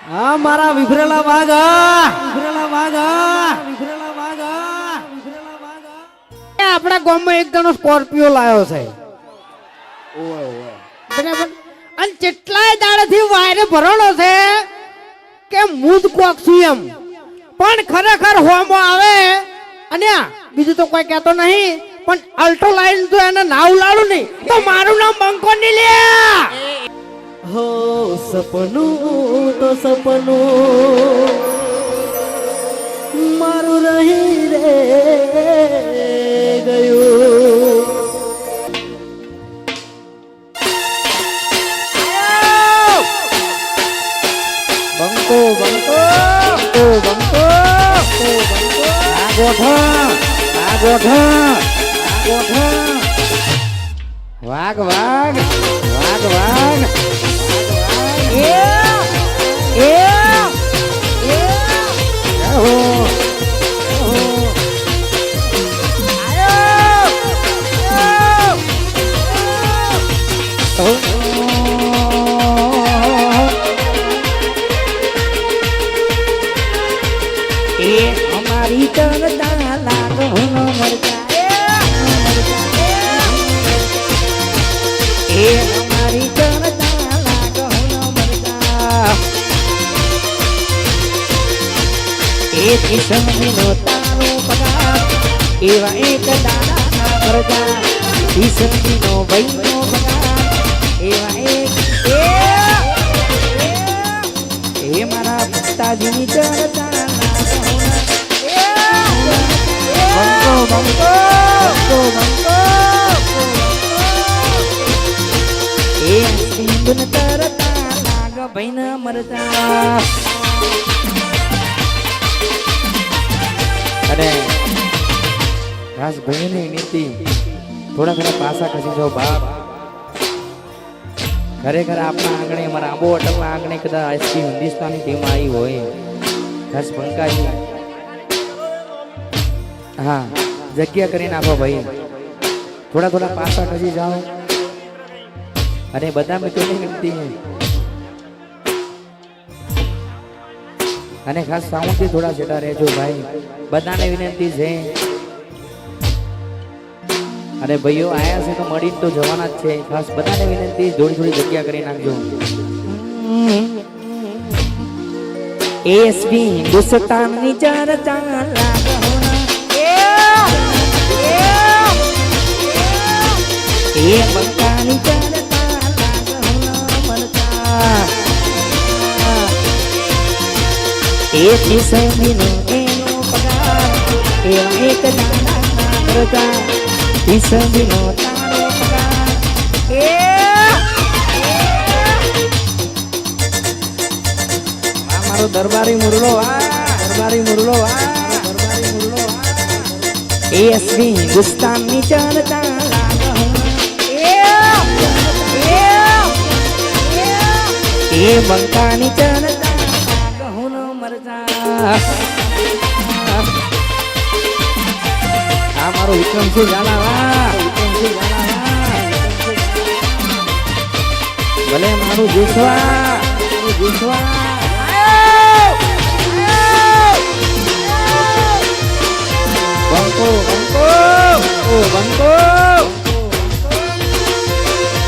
હા મારા વિભરેલા વાઘા વિભરેલા વાઘા વિભરેલા વાઘા વિભરેલા વાઘા આપણા ગામમાં એક જણો સ્કોર્પિયો લાવ્યો છે બરાબર અને કેટલાય દાડેથી વાયરે ભરણો છે કે મૂદ કોક છું એમ પણ ખરેખર હોમો આવે અને બીજું તો કોઈ કહેતો નહીં પણ અલ્ટ્રો લાઈન જો એને નાવ લાડું નહીં તો મારું નામ બંકો નહીં લે હો સપનું તો સપનું મારું રહી રે ગયું બંકો બંકો બંકો બંકો આ ગોઠા આ ગોઠા આ ગોઠા વાઘ વાઘ વાઘ વાઘ हमारी चरदा लागो मर जाए हमारी चरदा लागो मर जाए किस्मनो तारो पगार एवा एक दादा ना करजा किस्मनो भाईनो पगार एवा एक मारा पिताजीनी चरदा બંકો બંકો બંકો એ સિંધુન તરતા લાગ ભઈના મરતા અને ખાસ ભાઈની નીતિ થોડા ઘણા પાસા ખસી જાઓ બાપ ખરેખર આપણા આંગણે અમારા આંબો હોટલના આંગણે કદાચ એસપી હિન્દુસ્તાની ટીમ આવી હોય ખાસ બંકાજી હા જગ્યા કરી નાખો ભાઈ થોડા થોડા પાસા ખસી જાઓ અને બધા મિત્રોની વિનંતી અને ખાસ સાઉન્ડથી થોડા જતા રહેજો ભાઈ બધાને વિનંતી છે અને ભાઈઓ આયા છે તો મળીને તો જવાના જ છે ખાસ બધાને વિનંતી થોડી થોડી જગ્યા કરી નાખજો એસબી હિન્દુસ્તાનની ચર્ચા લાગ એ બંકાની ચરતા લાગો મરતા એ કિસમીનો એનો પગાર એવા એક દાડા ના કરતા કિસમીનો તારો પગાર મારો દરબારી મુરલો દરબારી મુરલો દરબારી મુરલો એસબી હિન્દુસ્તાનની ચરતા એ બંકાની ચરતા ગહુનો મરજા આ મારો વિક્રમસિંહ ઝાલાવા વિક્રમસિંહ ઝાલાવા ભલે મારું જીસવા બંકો બંકો ઓ બંકો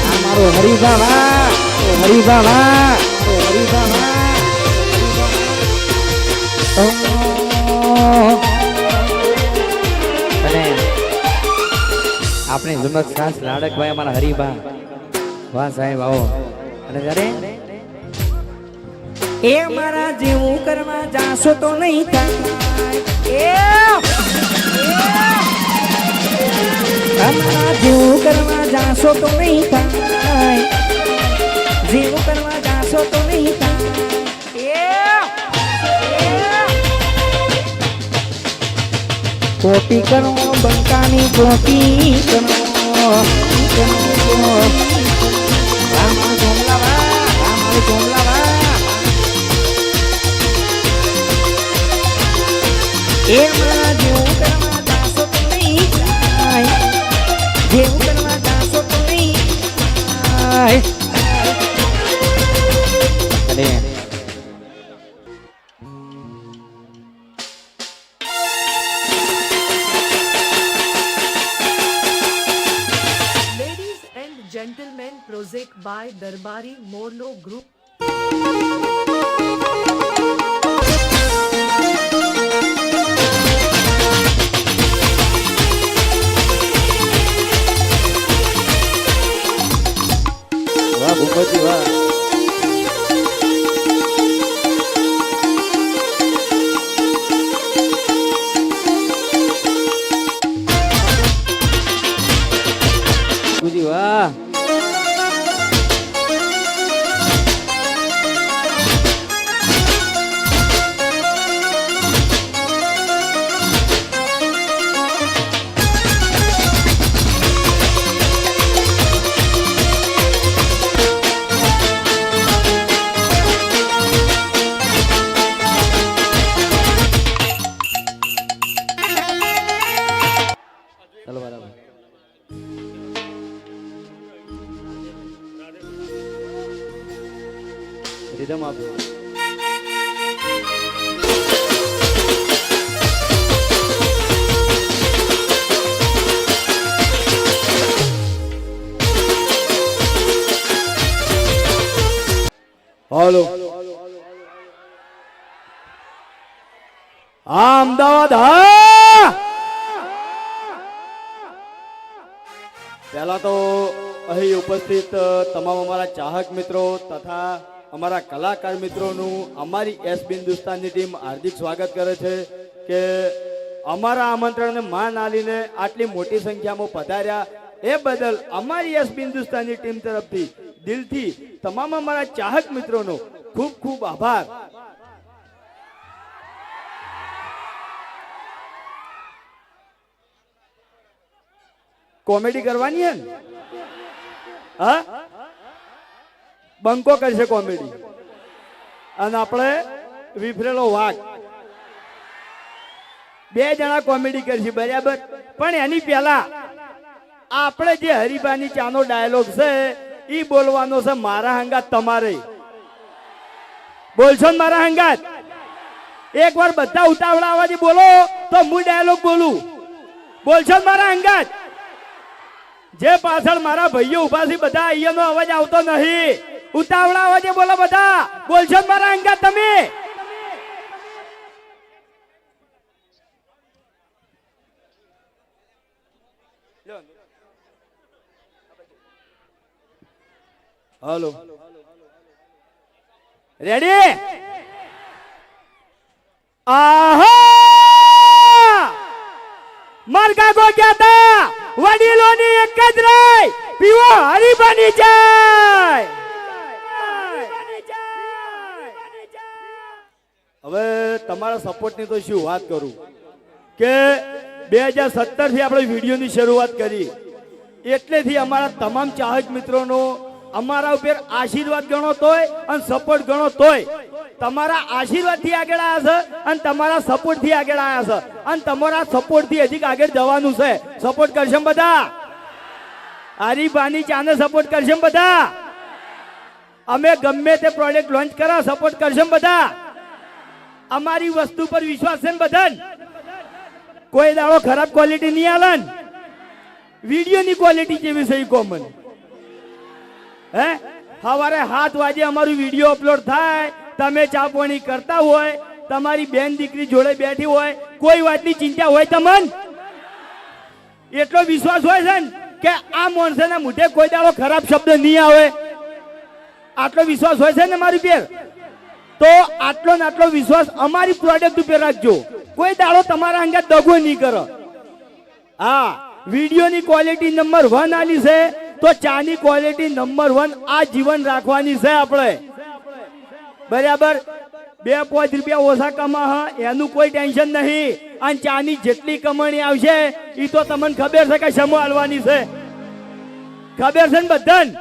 આ મારો હરિભાવા હરિભાવા હરિભાવા અને આપણે જમત ખાસ લાડકભાઈ અમારા હરિભા વાહ સાહેબ આવો અને ઘરે એ મારા જેવું કરવા જાશો તો નહીં થાય અમારા જેવું કરવા જાશો તો નહીં થાય જેવું કરવા જાશો તો નહીં થાય કોપી કરો બંકાની કોપી કરો એ મારા જેવું કરવા જાશો તો નહીં થાય જેવું કરવા જાશો તો નહીં થાય અને by Darbari Morlo Group. વાહ ભૂપતજી વાહ. ભૂપતજી વાહ. ચાલો બરાબર. રિધમ આપો. હાલો. હા અમદાવાદ હા. પહેલા તો અહીં ઉપસ્થિત તમામ અમારા ચાહક મિત્રો તથા અમારા કલાકાર મિત્રોનું અમારી એસ હિન્દુસ્તાનની ટીમ હાર્દિક સ્વાગત કરે છે કે અમારા આમંત્રણને માન આલીને આટલી મોટી સંખ્યામાં પધાર્યા એ બદલ અમારી એસ હિન્દુસ્તાનની ટીમ તરફથી દિલથી તમામ અમારા ચાહક મિત્રોનો ખૂબ ખૂબ આભાર. કોમેડી કરવાની હે ને? હા, બંકો કરશે કોમેડી અને આપણે વિફરેલો વાઘ બે જણા કોમેડી કરશે બરાબર. પણ એની પહેલા આપણે જે હરિભાની ચાનો ડાયલોગ છે ઈ બોલવાનો છે મારા હંગાત તમારે. બોલશો ને મારા હંગાત? એક વાર બધા ઉતાવળા અવાજે બોલો તો હું ડાયલોગ બોલું. બોલશો ને મારા હંગાત? જે પાછળ મારા ભાઈઓ ઉભા છે બધા અહીંયાનો અવાજ આવતો નહીં. ઉતાવળા અવાજે બોલો બધા. બોલશો ને મારા હંગાત તમે? હાલો રેડી? આહા માર્ગા કો કહેતા વડીલોની એક જ રહી પીવો હરીબાની જાય. હવે તમારા સપોર્ટની તો શું વાત કરું કે 2017 થી આપણે વિડીયોની શરૂઆત કરી એટલેથી અમારા તમામ ચાહક મિત્રોનો અમારા ઉપર આશીર્વાદ ગણો તોય અને સપોર્ટ ગણો તોય તમારા આશીર્વાદ થી આગળ આવ્યા છે અને તમારા સપોર્ટ થી આગળ આવ્યા છે અને તમારા સપોર્ટ થી હજી આગળ જવાનું છે. સપોર્ટ કરશે બધા? હરીબાની ચાને સપોર્ટ કરશે બધા? અમે ગમે તે પ્રોડક્ટ લોન્ચ કરા સપોર્ટ કરશે બધા? અમારી વસ્તુ પર વિશ્વાસ છે ને બધા? કોઈ દાડો ખરાબ ક્વોલિટી નહીં આલે ને? વિડીયોની ક્વોલિટી કેવી છે કોમન હે? સવારે 7 વાગે અમારું વિડીયો અપલોડ થાય, તમે ચા પાણી કરતા હોય, તમારી બેન દીકરી જોડે બેઠી હોય, કોઈ વાતની ચિંતા હોય તમને? એટલો વિશ્વાસ હોય છે ને કે આ માણસના મોઢે કોઈ દાડો ખરાબ શબ્દ નહીં આવે? આટલો વિશ્વાસ હોય છે ને મારી પર? તો આટલો ને આટલો વિશ્વાસ અમારી પ્રોડક્ટ ઉપર રાખજો. કોઈ દાડો તમારા અંગત દગો નહીં કરો. હા, વિડીયોની ક્વોલિટી નંબર 1 આલી છે તો ચાની ક્વોલિટી નંબર 1 આ જીવન રાખવાની છે આપણે બરાબર. 2-5 રૂપિયા ઓછા કમા એનું કોઈ ટેન્શન નહીં અને ચાની જેટલી કમાણી આવશે એ તો તમને ખબર છે કે સમો હાલવાની છે. ખબર છે ને બધાને?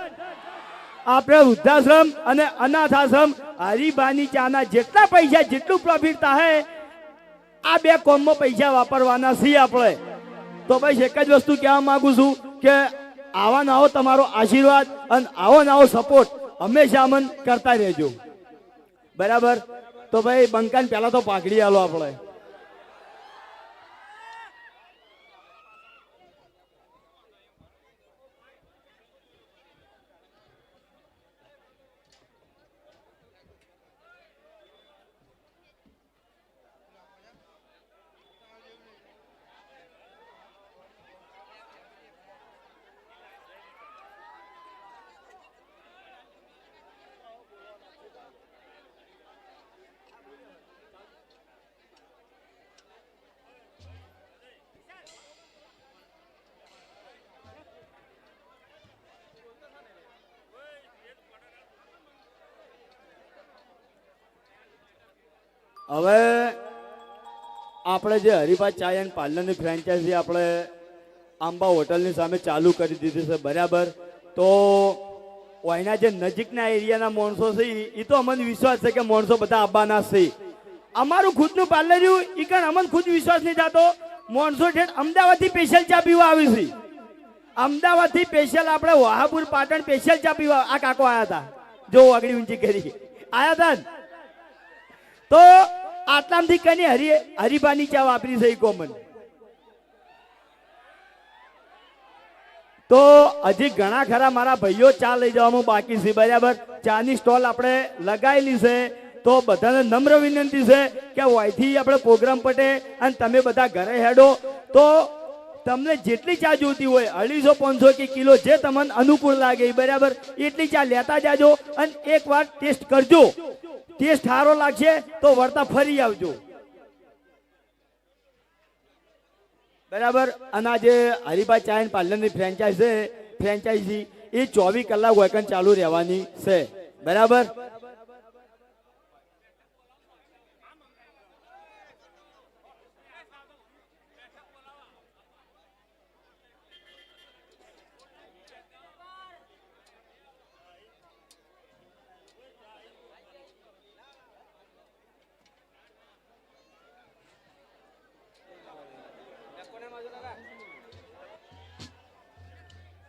આપણે વૃદ્ધાશ્રમ અને અનાથ આશ્રમ હરીબાની ચાના જેટલા પૈસા જેટલું પ્રોફિટ થાય આ બે કોમમાં પૈસા વાપરવાના છીએ આપણે. તો ભાઈ એક જ વસ્તુ કહેવા માંગુ છું કે આવા નાવો તમારો આશીર્વાદ અને આવો નાવો સપોર્ટ હંમેશા અમન કરતા રહેજો બરાબર. તો ભાઈ બંકાને પહેલા તો પાઘડી આલો આપણે. હવે આપણે જે હરિભાઈ ચાય એન્ડ પાર્લરની ફ્રેન્ચાઇઝી આપણે આંબા હોટલની સામે ચાલુ કરી દીધી છે, બરાબર. તો અહીંના જે નજીકના એરિયાના માણસો છે એ તો અમને વિશ્વાસ છે કે માણસો બધા આવવાના છે. અમારું ખુદનું પાર્લર રહ્યું એ કારણ અમને ખુદ વિશ્વાસ નહીં થતો. માણસો ઠેઠ અમદાવાદથી સ્પેશિયલ ચા પીવા આવી છે. અમદાવાદથી સ્પેશિયલ આપણે વહાપુર પાટણ સ્પેશિયલ ચા પીવા આ કાકો આવ્યા હતા. જો આગળી ઊંચી કરી આવ્યા હતા ને. તો આટલામથી કઈ હરિભાની ચા વાપરી છે કોમન. તો હજી ઘણા ખરા મારા ભાઈઓ ચા લઈ જવામાં બાકી છે, બરાબર. ચાની સ્ટોલ આપણે લગાવેલી છે. તો બધાને નમ્ર વિનંતી છે કે અહીંથી આપણે પ્રોગ્રામ પટે અને તમે બધા ઘરે હેડો. તો તમને જેટલી ચા જોતી હોય 250-500 કે કિલો જે તમને અનુકૂળ લાગે બરાબર એટલી ચા લેતા જાજો અને એકવાર ટેસ્ટ કરજો. ટેસ્ટ સારો લાગશે તો વળતા ફરી આવજો, બરાબર. અને આ જે હરિભાઈ ચા એન્ડ પાર્લરની ફ્રેન્ચાઇઝી એ 24 કલાક વેકન ચાલુ રહેવાની છે, બરાબર.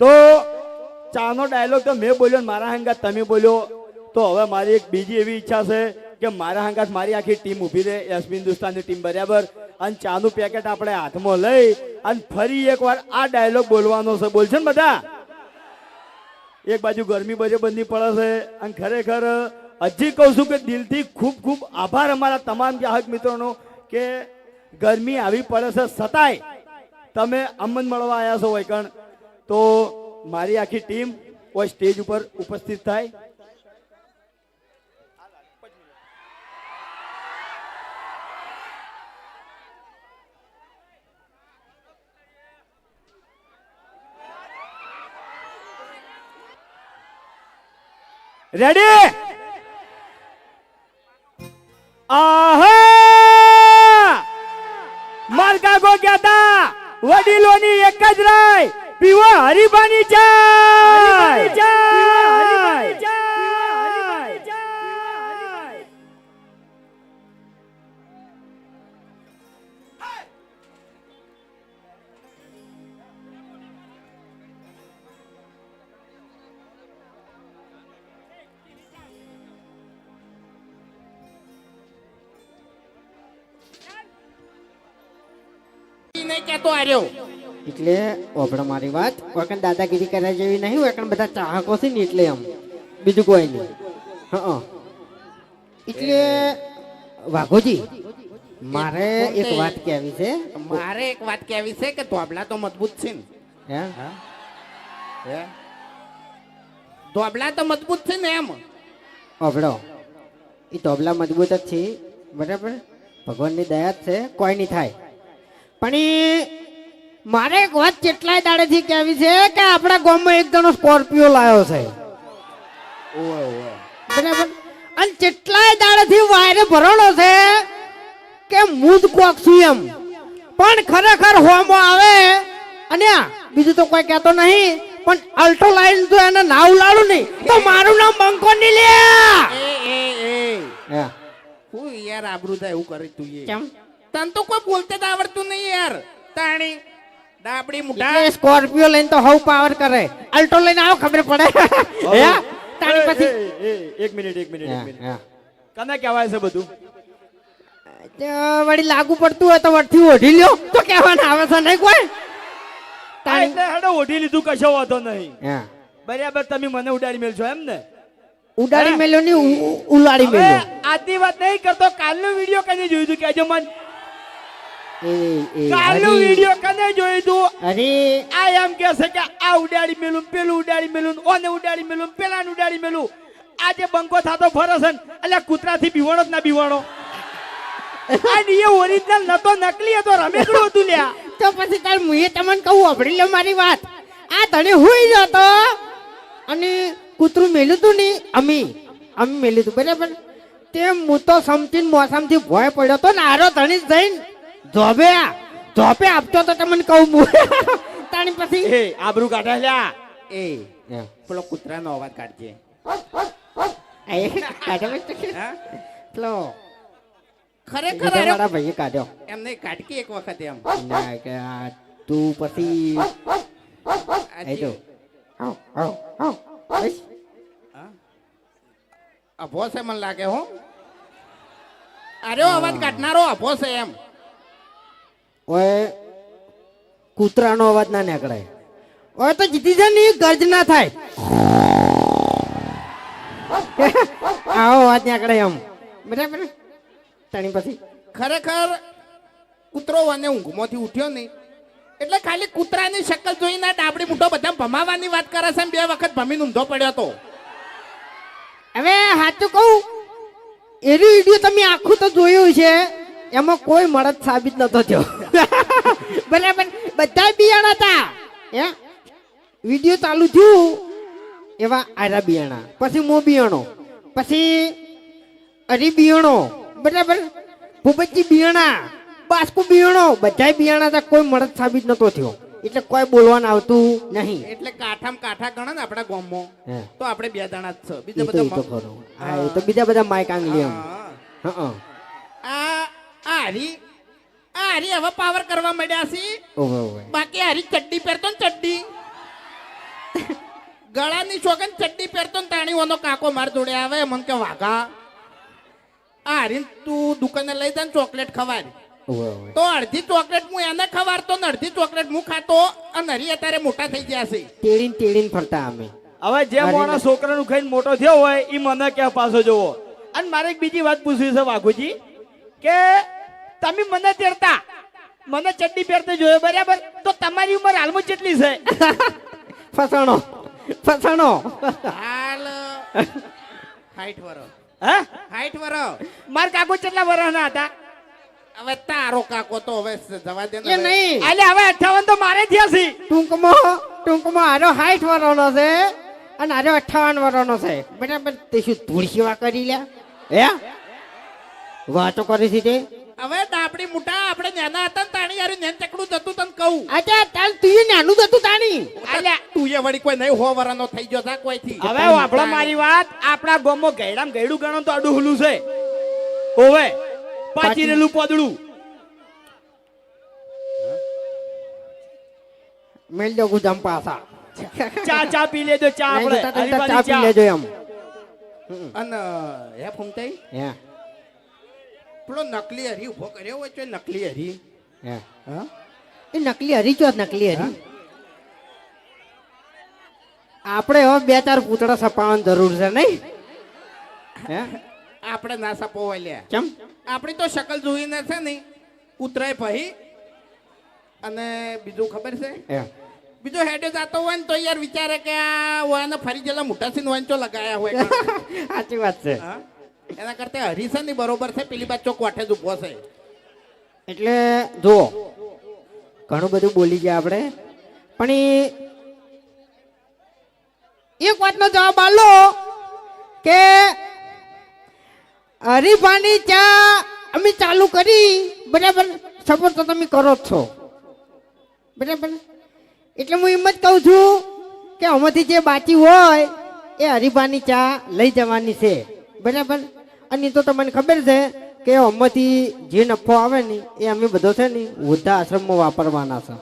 તો ચાનો ડાયલોગ તો મેં બોલ્યો ને મારા હંગાત તમે બોલ્યો. તો હવે મારી એક બીજી એવી ઈચ્છા છે કે મારા હંગાત મારી આખી ટીમ ઊભી રહે, એસબી હિન્દુસ્તાનની ટીમ, બરાબર. અને ચાનું પેકેટ આપણે હાથમાં લઈ અને ફરી એકવાર આ ડાયલોગ બોલવાનો છે. બોલશે ને બધા? એક બાજુ ગરમી બની પડે છે અને ખરેખર હજી કહું છું કે દિલથી ખૂબ ખૂબ આભાર અમારા તમામ ચાહક મિત્રોનો કે ગરમી આવી પડે છે છતાંય તમે અમને મળવા આવ્યા છો વૈકણ. તો મારી આખી ટીમ કોઈ સ્ટેજ ઉપર ઉપસ્થિત થાય. રેડી? આહા! માર કાકો કહેતા વડીલોની એક જ રાય પીવો હરિભાની ચા. નહીં કહેતો આર્યો એટલે ઓપડો મારી વાત વકન દાદાગીરી કર્યા જેવી નહીં, વકન બધા ચાહકો છે ને એટલે એમ, બીજું કોઈ નહીં. હા, એટલે વાઘોજી મારે એક વાત કહેવી છે. મારે એક વાત કહેવી છે કે ધોબલા તો મજબૂત છે ને. હે ધોબલા તો મજબૂત છે ને એમ. ઓપડો એ તબલા મજબૂત જ છે, બરાબર. ભગવાનની દયા જ છે, કોઈ નહીં થાય. પણ મારે એક વાત કેટલાય દાડેથી કહેવી છે કે આપણા ગામમાં એક જણો સ્કોર્પિયો લાવ્યો છે, બરાબર. અને કેટલાય દાડેથી વાયરે ભરણો છે કે મૂદ કોક છું એમ, પણ ખરેખર હોમો આવે. અને બીજું તો કોઈ કહેતો નહીં, પણ અલ્ટો લાઈન તો એને નાવ લાડું નહીં તો મારું નામ બંકો નહીં લે. હું યાર આબરૂ થાય એવું કરી તું કેમ? તને તો કોઈ બોલતે જ આવડતું નહીં યાર. તાણી ડાબડી મુઢા એટલે સ્કોર્પિયો લઈને તો હવ પાવર કરે, અલ્ટો લઈને આવો ખબર પડે. હે તાણી પછી એક મિનિટ કને કહેવાય છે બધું? વળી લાગુ પડતું હોય તો વટથી ઓઢી લ્યો તો કહેવાના આવે છે નહીં કોઈ. એટલે હેડો ઓઢી લીધું, કશો વાંધો નહીં, બરાબર. તમે મને ઉડાડી મેલશો એમ ને? ઉડાડી મેલ્યો ની ઉલાડી મેલ્યો. આજની વાત નહીં કરતો, કાલનો વિડીયો કને જોયું તું કેજો મને. કાલનો અરે વિડીયો કને જોયું તું? અરે આ એમ કે છે કે આ ઉડાડી મેલું, પેલું ઉડાડી મેલું, ઓને ઉડાડી મેલું, પેલાને ઉડાડી મેલું. આજે બંકો થાતો ફરસ ને એટલે કૂતરાથી બીવાણો જ ના બીવાણો. અને એ ઓરિજિનલ નતો, નકલી હતો, રમેકડું હતું લ્યા. તો પછી તાર મુએ તમને કહું અભડી લે મારી વાત. આ તને હુઈ જતો અને કૂતરું મેલ્યું તું ને અમી મેલ્યું તું, બરાબર. તે હું તો સમજીને મોસમથી ભોય પડ્યો તો ને આરો ધણી જઈને ધોપે આપતો તો તમને કહું હું તાણી પછી એ આબરૂ કાઢા લ્યા એ પેલો કૂતરાનો અવાજ કાઢજે હા? પેલો ખરેખર બીજા અરે મારા ભાઈએ કાઢ્યો એમને કાઢકી એક વખત એમ ના કે આ તું પછી આ જો બસ. અભો છે મને લાગે હો અરે અવાજ કાઢનારો અભો છે એમ ઓય કૂતરાનો અવાજ ના નીકળે ઓય તો જીતી જાય ને ગર્જ ના થાય આવો અવાજ નીકળે એમ બરાબર તાણી પછી ખરેખર કૂતરો અને ઊંઘમાંથી ઉઠ્યો નહીં એટલે ખાલી કૂતરાની શક્લ જોઈને ડાબડી મૂઠો બધા ભમાવાની વાત કરે છે ને 2 વખત ભમીને ઊંધો પડ્યો તો હવે સાચું કહું એની વિડીયો તમે આખું તો જોયું છે એમાં કોઈ મળદ સાબિત નતો થયો બરાબર બધા બિયાણા હતા હે વિડીયો ચાલુ થયું એવા આરા બિયાણા પછી મો બિયાણો પછી અરી બિયાણો બરાબર ભૂપતજી બિયાણા બાસ્કુ બિયાણો બધા બિયાણા હતા કોઈ મળદ સાબિત નતો થયો એટલે કોઈ બોલવાનું આવતું નહીં એટલે કાઠામાં કાઠા ગણે ને આપણા ગામમાં હે. તો આપણે 2 જણા જ છે એ બીજા તો બધા ખરું હા એ તો બીજા બધા માઇક આંગલી એમ હા. હા આ હરી હવે પાવર કરવા માંડ્યા છે ઓવે ઓવે બાકી હરી ચડ્ડી પહેરતો ને ચડ્ડી ગળાની છોકન ચડ્ડી પહેરતો ને તાણીઓનો કાકો માર જોડે આવે મન કે વાઘા આ હરી તું દુકાને લઈ જા ને ચોકલેટ ખવાય ઓવે ઓવે તો અડધી ચોકલેટ હું એને ખવારતો ને અડધી ચોકલેટ હું ખાતો અને હરી અત્યારે મોટા થઈ ગયા છે તેડીને ફરતા અમે હવે જે મોણા છોકરાનું ખાઈને મોટો થયો હોય એ મને ક્યાં પાછો જોવો અને મારે એક બીજી વાત પૂછવી છે વાઘુજી કે તમે મને તેડતા મને ચડ્ડી પહેરતે જોયો બરાબર તો તમારી ઉંમર હાલમાં કેટલી છે ફસાણો હાલ 60 વર્ષ હે 60 વર્ષ માર કાકો કેટલા વર્ષના હતા હવે તારો કાકો તો હવે જવા દે એ ને હવે. નહીં એટલે હવે 58 તો મારે થયા છે ટૂંકમાં આરો 60 વર્ષનો છે અને આરો 58 વર્ષનો છે બરાબર તે શું ધૂળ સેવા કરી લ્યા હે વાતો કરી છે તે હવે ડાબડી મોટા આપણે નાના હતા ને તાણી યાર નેન ચકડું જતું તને કહું અચ્છા તાલ તું નાનું હતું તાણી અલ્યા તું એ વળી કોઈ નહીં 100 વર્ષનો થઈ ગયો તા કોઈથી હવે આપણો મારી વાત આપણા ગામમાં ગયડામ ગયડું ગણો તો આડું હુલું છે ઓવે પાછી રેલું પોદડું મેલ દો ગુજામ પાસા ચા પી લેજો ચા નહીં આપણે જતા તને ચા પી હરીફાની લેજો એમ અને હે ફૂમતાઈ હે પેલો નકલી હરી ઉભો કર્યો હોય તો નકલી હરી હે હા એ નકલી હરી ચો નકલી હરી આપણે હવે 2-4 પૂતળા સપાવવાની જરૂર છે નહીં હે આપણે ના સપોવાય લ્યા કેમ આપણી તો શકલ જોઈને છે ને કૂતરાય ભાઈ અને બીજું ખબર છે હે બીજો હેડે જાતો હોય ને તો યાર વિચારે કે આ વાને ફરી જેલા મોટા સિન વાંચો લગાયા હોય સાચી વાત છે હા? એના કરતા હરી છે ને બરોબર છે પેલી બાદ ચોક વાઠે જ ઉભો છે એટલે જુઓ ઘણું બધું બોલી ગયા આપણે પણ એક વાતનો જવાબ આલો કે હરીફાની ચા અમે ચાલુ કરી બરાબર સપોર્ટ તો તમે કરો જ છો બરાબર એટલે હું એમ જ કહું છું કે આમાંથી જે બાકી હોય એ હરીફાની ચા લઈ જવાની છે બરાબર અને તો તમને ખબર છે કે આમાંથી જે નફો આવે ને એ અમે બધો છે ને વૃદ્ધા આશ્રમમાં વાપરવાના છે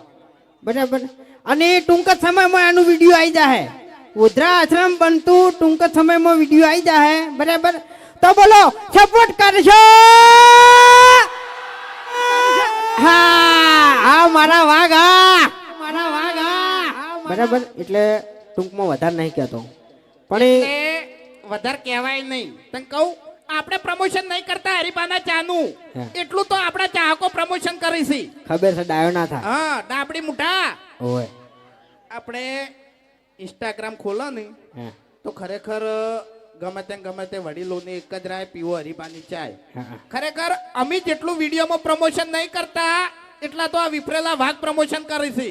બરાબર અને ટૂંક જ સમયમાં આનું વિડીયો આવી જાય વૃદ્ધા આશ્રમ બનતું ટૂંક જ સમયમાં વિડીયો આવી જાય બરાબર તો બોલો સપોર્ટ કરશો હા મારા વાઘા બરાબર એટલે ટૂંકમાં વધારે નહીં કહેતો પણ એટલે વધારે કહેવાય નહીં તને કહું આપણે પ્રમોશન નહીં કરતા હરીફાના ચાનું હા. એટલું તો આપણા ચાહકો પ્રમોશન કરી છે ખબર છે ડાયો ના થાય હા ડાબડી મુઠા ઓય આપણે ઇન્સ્ટાગ્રામ ખોલો ને હા તો ખરેખર ગમે તે વડીલોની એક જ રાય પીવો હરીફાની ચાય હા ખરેખર અમે જેટલું વિડીયોમાં પ્રમોશન નહીં કરતા એટલા તો આ વિફરેલા ભાગ પ્રમોશન કરે છે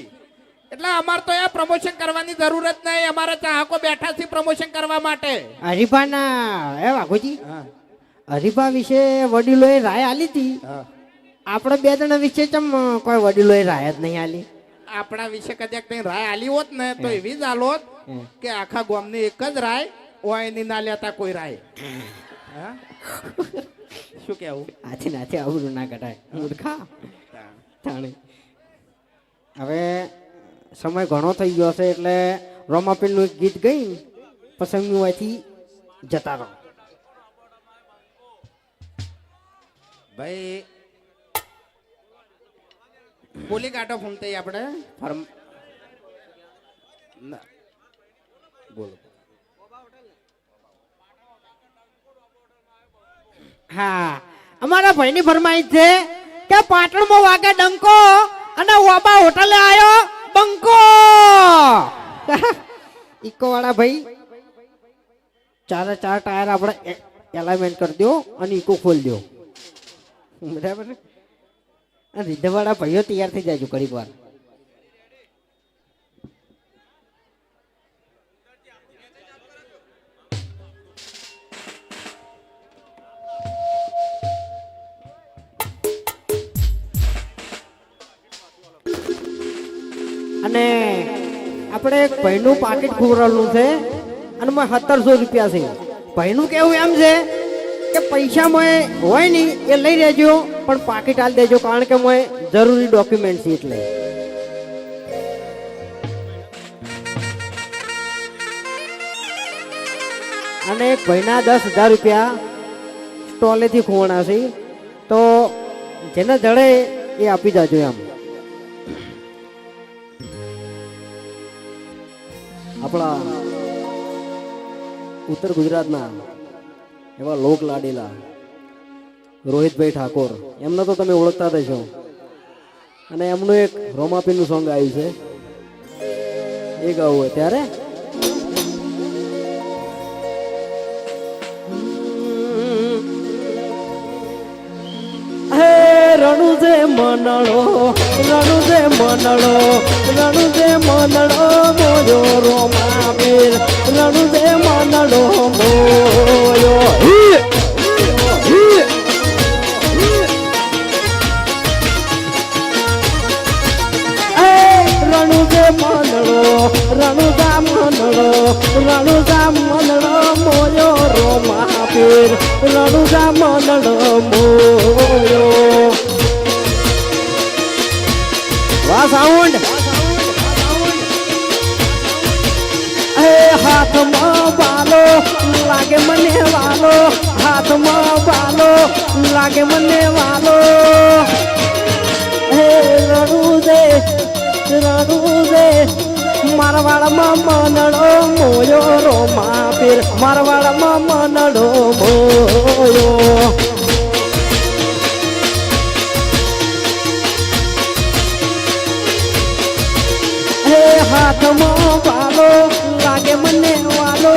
એટલે અમારે તો આ પ્રમોશન કરવાની જરૂર જ નહીં અમારા ચાહકો બેઠા છે પ્રમોશન કરવા માટે હરીફાના હે વાઘુજી હરીફા વિશે વડીલોએ રાય આલી હતી. હા. આપણે બે જણા વિશે ચમ કોઈ વડીલોએ રાય જ નહીં આલી. આપણા વિશે કદાચ કઈ રાય આલી હોત ને તો એવી જ આલોત કે આખા ગામની એક જ રાય ઓયની ના લેતા કોઈ રાય. હા? શું કેવું? આથી નાથી આવું ના કઢાય મૂર્ખા. જાણે હવે સમય ઘણો થઈ ગયો છે એટલે રોમાપીરનું એક ગીત ગઈ પછી હું અહીંથી જતા રહો. ભાઈ બોલી કાઢો ફોન થઈ આપણે ફરમ ના બોલો. હા અમારા ભાઈની ફરમાઈશ છે કે પાટણમાં વાગે ડંકો અને વાબા હોટલે આયો બંકો. ઇકો વાળા ભાઈ ચારે ચાર ટાયર આપણે એલાઇનમેન્ટ કરી દો અને ઇકો ખોલી દો. બરાબર. રીધવાળા ભાઈઓ તૈયાર થઈ જાય ઘડીક વાર. અને આપણે એક ભાઈનું પાકીટ ખોરવાનું છે અને 1700 રૂપિયા છે. ભાઈનું કેવું એમ છે કે પૈસા મોય હોય નહીં એ લઈ લેજો પણ પાકીટ આલ દેજો કારણ કે મોય જરૂરી ડોક્યુમેન્ટ છે એટલે. અને એક ભાઈના 10,000 રૂપિયા સ્ટોલેથી ખોવાના છે તો જેને જડે એ આપી જાજો એમ. આપણા ઉત્તર ગુજરાતના એવા લોક લાડીલા રોહિતભાઈ ઠાકોર એમને તો તમે ઓળખતા જ છો અને એમનું એક રોમાપીરનું સોંગ આવ્યું છે એ ગાવું હોય ત્યારે રણુ છે મનડો રણુ છે મનડો રણુ છે મનડો મોજો રોમાપીર રણુ છે મનડો મોયો. રણુજા મનડો રણુજા મનડો રણુજા મનડો મોયો રોમાપીર રણુજા મનડો મોયો. વાહ સાઉન્ડ. હાથમાં બાલો લાગે મને વાલો હાથમાં બાલો લાગે મને વાલો. હે રણુજે રણુજે મારવાડમાં મનડો મોયો રોમાપીર મારવાડમાં મનડો મોયો. હે હાથમાં વાલો લાગે મને વાલો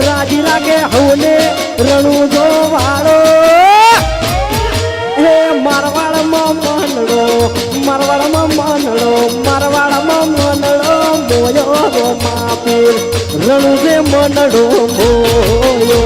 રાજી લાગે હોને રણુજો વાળો. હે મારવાડમાં મનડો મારવાડમાં મનડો મારવાડમાં મનડો મોયો રોમાપીર રણુજે મનડો મોયો.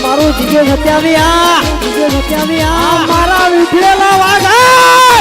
મારું જીજે સત્યાવી મારા વિખરેલા વાઘા